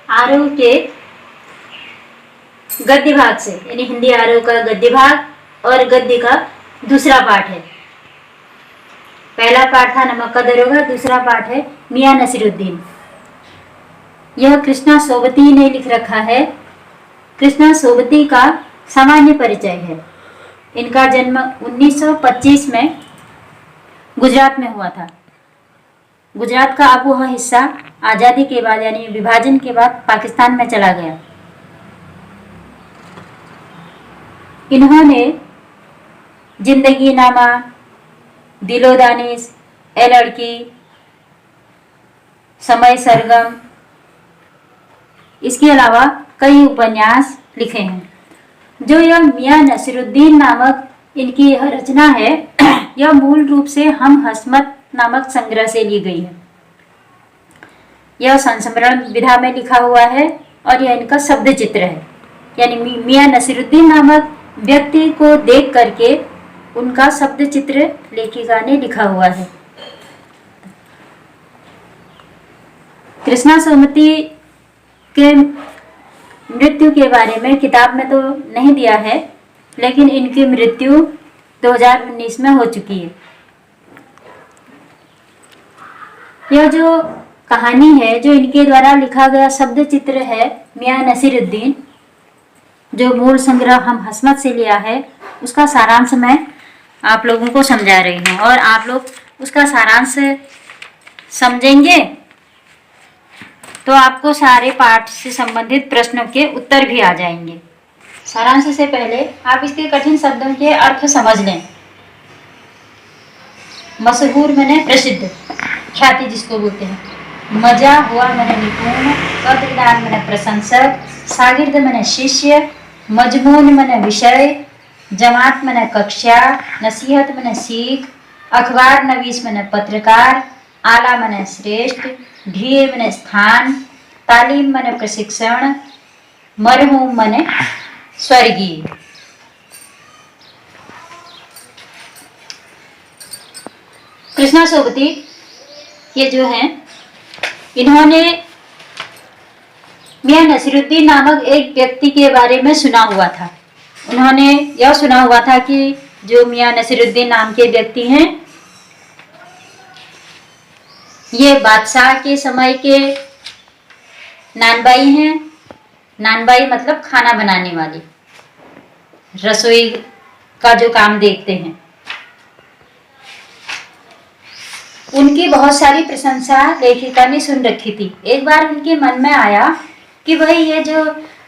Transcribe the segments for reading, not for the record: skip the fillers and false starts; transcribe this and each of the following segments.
आरोह के गद्य भाग से, यानी हिंदी आरोह का गद्य भाग और गद्य का दूसरा पाठ है। पहला पाठ था नमक का दरोगा, दूसरा पाठ है मियां नसीरुद्दीन। यह कृष्णा सोबती ने लिख रखा है। कृष्णा सोबती का सामान्य परिचय है। इनका जन्म 1925 में गुजरात में हुआ था। गुजरात का अब वह हिस्सा आज़ादी के बाद यानी विभाजन के बाद पाकिस्तान में चला गया। इन्होंने जिंदगी नामा, दिलो दानिश, ए लड़की, समय सरगम, इसके अलावा कई उपन्यास लिखे हैं। जो यह मियां नसीरुद्दीन नामक इनकी यह रचना है, यह मूल रूप से हम हस्मत नामक संग्रह से ली गई है। यह संस्मरण विधा में लिखा हुआ है और यह इनका शब्द चित्र है, यानी मियां नसीरुद्दीन नामक व्यक्ति को देख करके उनका शब्द चित्र लेखिका ने लिखा हुआ है। कृष्णा सोबती के मृत्यु के बारे में किताब में तो नहीं दिया है, लेकिन इनकी मृत्यु 2019 में हो चुकी है। यह जो कहानी है, जो इनके द्वारा लिखा गया शब्द चित्र है मियां नसीरुद्दीन, जो मूल संग्रह हम हस्मत से लिया है, उसका सारांश मैं आप लोगों को समझा रही हूँ और आप लोग उसका सारांश समझेंगे तो आपको सारे पाठ से संबंधित प्रश्नों के उत्तर भी आ जाएंगे। सारांश से पहले आप इसके कठिन शब्दों के अर्थ समझ लें। मशहूर माने प्रसिद्ध, ख्याति जिसको बोलते हैं। मजा हुआ माने निपुण, कदरदान माने प्रशंसक, शागिर्द माने शिष्य, मजमून माने विषय, जमात माने कक्षा, नसीहत माने सीख, अखबार नवीस माने पत्रकार, आला माने श्रेष्ठ, ढीए माने स्थान, तालीम माने प्रशिक्षण, मरहूम माने स्वर्गीय। कृष्णा सोबती ये जो हैं, इन्होंने मियां नसीरुद्दीन नामक एक व्यक्ति के बारे में सुना हुआ था। उन्होंने यह सुना हुआ था कि जो मियां नसीरुद्दीन नाम के व्यक्ति हैं, ये बादशाह के समय के नानबाई हैं। नानबाई मतलब खाना बनाने वाली, रसोई का जो काम देखते हैं। उनकी बहुत सारी प्रशंसा लेखिका ने सुन रखी थी। एक बार उनके मन में आया कि भाई ये जो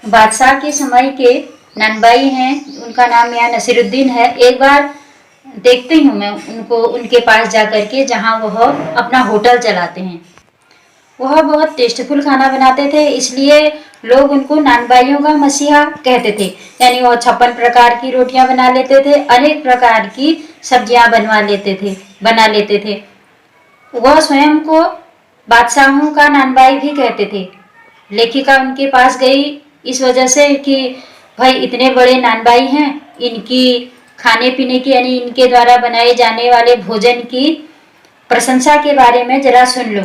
बादशाह के समय के नानबाई हैं, उनका नाम मियां नसीरुद्दीन है, एक बार देखती हूँ मैं उनको, उनके पास जा करके, जहाँ वह अपना होटल चलाते हैं। वह बहुत टेस्टफुल खाना बनाते थे, इसलिए लोग उनको नानबाइयों का मसीहा कहते थे। यानी वह 56 प्रकार की रोटियां बना लेते थे, अनेक प्रकार की सब्जियां बना लेते थे। वह स्वयं को बादशाहों का नानबाई भी कहते थे। लेखिका उनके पास गई इस वजह से कि भाई इतने बड़े नानबाई हैं, इनकी खाने पीने की यानी इनके द्वारा बनाए जाने वाले भोजन की प्रशंसा के बारे में जरा सुन लो,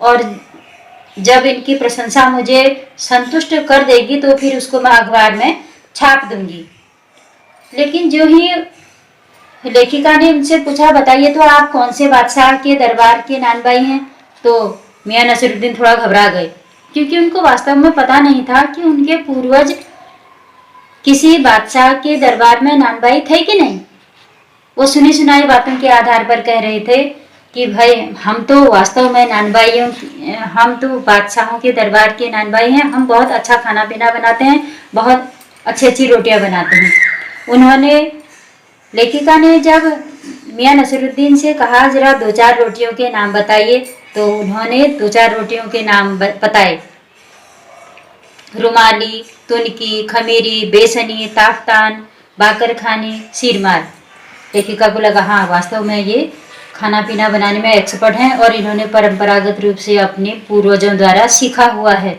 और जब इनकी प्रशंसा मुझे संतुष्ट कर देगी तो फिर उसको मैं अखबार में छाप दूंगी। लेकिन जो ही लेखिका ने उनसे पूछा, बताइए तो आप कौन से बादशाह के दरबार के नानबाई हैं, तो मियां नसीरुद्दीन थोड़ा घबरा गए, क्योंकि उनको वास्तव में पता नहीं था कि उनके पूर्वज किसी बादशाह के दरबार में नानबाई थे कि नहीं। वो सुनी सुनाई बातों के आधार पर कह रहे थे कि भाई हम तो वास्तव में नानबाइयों, हम तो बादशाहों के दरबार के नानबाई हैं, हम बहुत अच्छा खाना पीना बनाते हैं, बहुत अच्छी अच्छी रोटियां बनाते हैं। उन्होंने, लेखिका ने जब मियां नसीरुद्दीन से कहा जरा 2-4 रोटियों के नाम बताइए, तो उन्होंने 2-4 रोटियों के नाम बताए। रुमाली, तुनकी, खमीरी, बेसनी, ताफ्तान, बाकरखानी, सीरमार। लेखिका को लगा हाँ वास्तव में ये खाना पीना बनाने में एक्सपर्ट हैं और इन्होंने परंपरागत रूप से अपने पूर्वजों द्वारा सीखा हुआ है।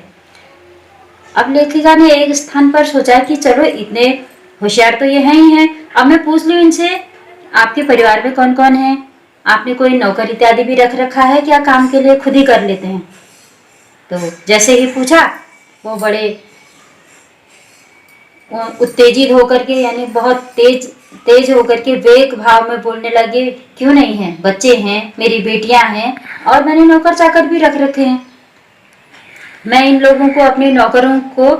अब लेखिका ने एक स्थान पर सोचा कि चलो इतने होशियार तो ये हैं ही हैं, अब मैं पूछ लूँ इनसे आपके परिवार में कौन कौन है, आपने कोई नौकर इत्यादि भी रख रखा है क्या, काम के लिए खुद ही कर लेते हैं। तो जैसे ही पूछा वो बड़े उत्तेजित होकर के, यानी बहुत तेज होकर के वेग भाव में बोलने लगे, क्यों नहीं है, बच्चे हैं, मेरी बेटियां हैं और मैंने नौकर चाकर भी रख रखे हैं। मैं इन लोगों को, अपने नौकरों को,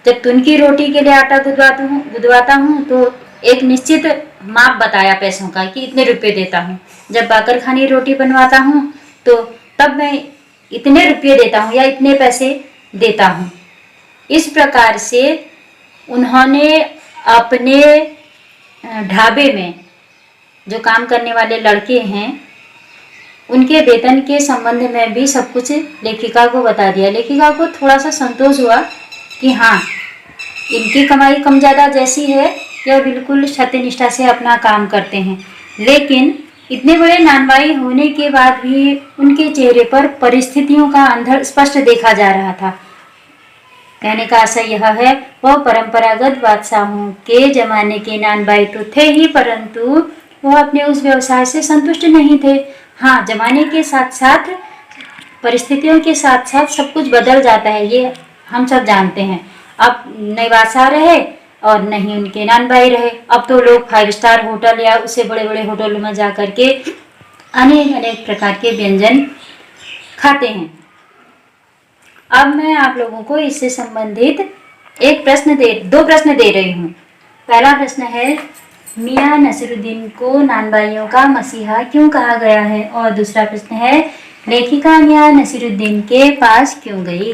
जब तुनकी रोटी के लिए आटा गुदवाता हूँ तो एक निश्चित माप बताया पैसों का कि इतने रुपए देता हूँ। जब बाकर खानी रोटी बनवाता हूँ तो तब मैं इतने रुपये देता हूँ या इतने पैसे देता हूँ। इस प्रकार से उन्होंने अपने ढाबे में जो काम करने वाले लड़के हैं उनके वेतन के संबंध में भी सब कुछ लेखिका को बता दिया। लेखिका को थोड़ा सा संतोष हुआ कि हाँ, इनकी कमाई कम ज़्यादा जैसी है, यह बिल्कुल सत्यनिष्ठा से अपना काम करते हैं। लेकिन इतने बड़े नानबाई होने के बाद भी उनके चेहरे पर परिस्थितियों का अंधड़ स्पष्ट देखा जा रहा था। कहने का आशय यह है, वह परंपरागत बादशाहों के जमाने के नानबाई तो थे ही, परंतु वह अपने उस व्यवसाय से संतुष्ट नहीं थे। हाँ, जमाने के साथ साथ, परिस्थितियों के साथ साथ सब कुछ बदल जाता है, ये हम सब जानते हैं। अब नए बादशाह रहे और नहीं उनके नानबाई रहे। अब तो लोग 5 स्टार होटल या उससे बड़े बड़े होटलों में जा करके अनेक प्रकार के व्यंजन खाते हैं। अब मैं आप लोगों को इससे संबंधित दो प्रश्न दे रही हूँ। पहला प्रश्न है, मियां नसीरुद्दीन को नानबाइयों का मसीहा क्यों कहा गया है? और दूसरा प्रश्न है, लेखिका मियां नसीरुद्दीन के पास क्यों गई?